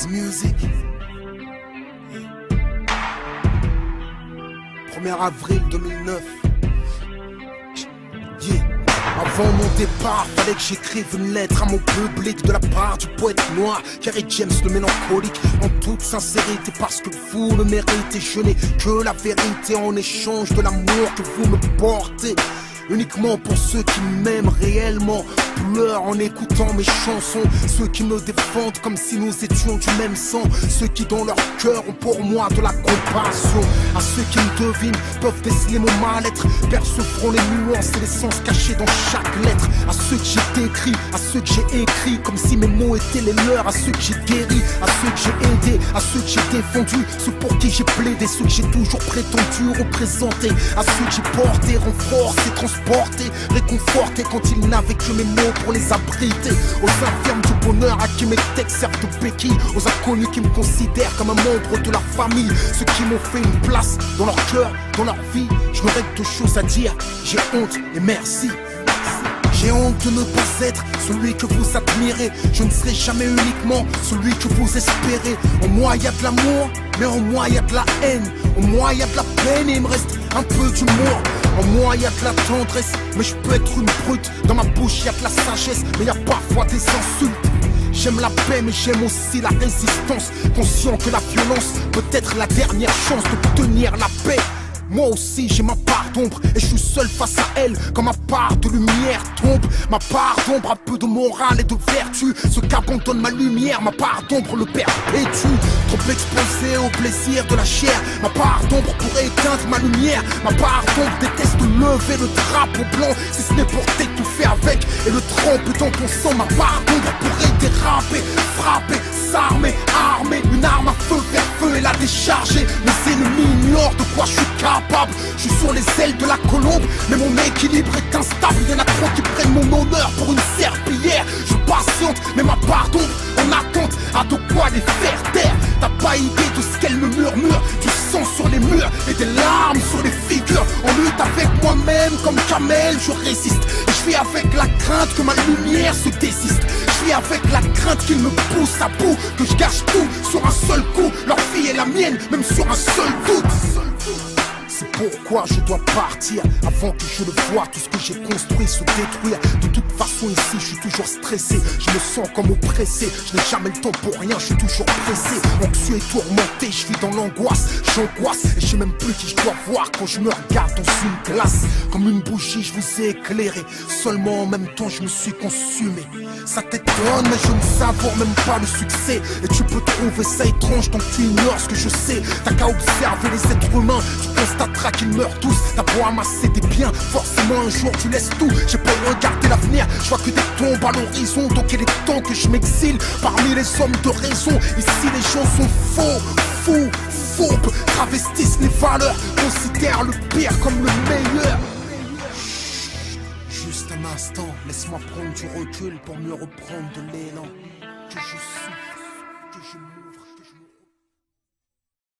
Music. 1er avril 2009. Yeah. Avant mon départ, fallait que j'écrive une lettre à mon public de la part du poète noir, Kerry James le mélancolique, en toute sincérité, parce que vous le méritez. Je n'ai que la vérité en échange de l'amour que vous me portez. Uniquement pour ceux qui m'aiment réellement, pleurent en écoutant mes chansons. Ceux qui me défendent comme si nous étions du même sang. Ceux qui dans leur cœur ont pour moi de la compassion. À ceux qui me devinent peuvent déceler mon mal-être, percevront les nuances et les sens cachés dans chaque lettre. À ceux que j'ai décrits, à ceux que j'ai écrits comme si mes mots étaient les leurs. À ceux que j'ai guéris, à ceux que j'ai aidés, à ceux que j'ai défendus, ceux pour qui j'ai plaidé, ceux que j'ai toujours prétendu représenter. À ceux que j'ai portés, renforcés, transportés, réconfortés quand ils n'avaient que mes mots pour les abriter. Aux infirmes du bonheur à qui mes textes servent de béquilles, aux inconnus qui me considèrent comme un membre de leur famille, ceux qui m'ont fait une place dans leur cœur, dans leur vie. Je n'aurais que deux choses à dire, j'ai honte et merci. J'ai honte de ne pas être celui que vous admirez. Je ne serai jamais uniquement celui que vous espérez. En moi y a de l'amour, mais en moi y a de la haine. En moi y a de la peine et il me reste un peu d'humour. En moi y a de la tendresse, mais je peux être une brute. Dans ma bouche y a de la sagesse, mais y a parfois des insultes. J'aime la paix mais j'aime aussi la résistance, conscient que la violence peut être la dernière chance de tenir la paix. Moi aussi j'ai ma part d'ombre et je suis seul face à elle. Quand ma part de lumière tombe, ma part d'ombre a peu de morale et de vertu. Ce qu'abandonne ma lumière, ma part d'ombre le perpétue. Trop exposé au plaisir de la chair, ma part d'ombre pourrait éteindre ma lumière. Ma part d'ombre déteste lever le drapeau blanc, si ce n'est pour t'étouffer avec et le tremper dans ton sang. Ma part d'ombre pourrait déraper, frapper, s'armer, armer une arme à feu vers feu et la décharger. Mes ennemis ignorent de quoi je suis capable. Je suis sur les ailes de la colombe, mais mon équilibre est instable. Y'en a trop qui prennent mon honneur pour une serpillière. Je patiente, mais ma part d'ombre en attente a de quoi les faire taire. T'as pas idée de ce qu'elle me murmure, du sang sur les murs et des larmes sur les figures. En lutte avec moi-même comme Kamel, je résiste. Je vis avec la crainte que ma lumière se désiste. Je vis avec la crainte qu'il me pousse à bout, que je gâche tout sur un seul coup. Leur vie est la mienne, même sur un seul doute. C'est pourquoi je dois partir avant que je le voie. Tout ce que j'ai construit se détruire. De toute façon ici je suis toujours stressé. Je me sens comme oppressé. Je n'ai jamais le temps pour rien, je suis toujours pressé. Anxieux et tourmenté, je vis dans l'angoisse. J'angoisse et je sais même plus qui je dois voir quand je me regarde dans une glace. Comme une bougie je vous ai éclairé, seulement en même temps je me suis consumé. Ça t'étonne mais je ne savoure même pas le succès. Et tu peux trouver ça étrange tant que tu ignores ce que je sais. T'as qu'à observer les êtres humains, tu constateras qu'ils meurent tous. T'as beau amasser des biens, forcément un jour tu laisses tout. J'ai beau regarder l'avenir, je vois que des tombes à l'horizon. Donc il est temps que je m'exile parmi les hommes de raison. Ici les gens sont faux, fous, fourbes, travestissent les valeurs, considèrent le pire comme le meilleur. Juste un instant, laisse-moi prendre du recul pour mieux reprendre de l'élan que je suis.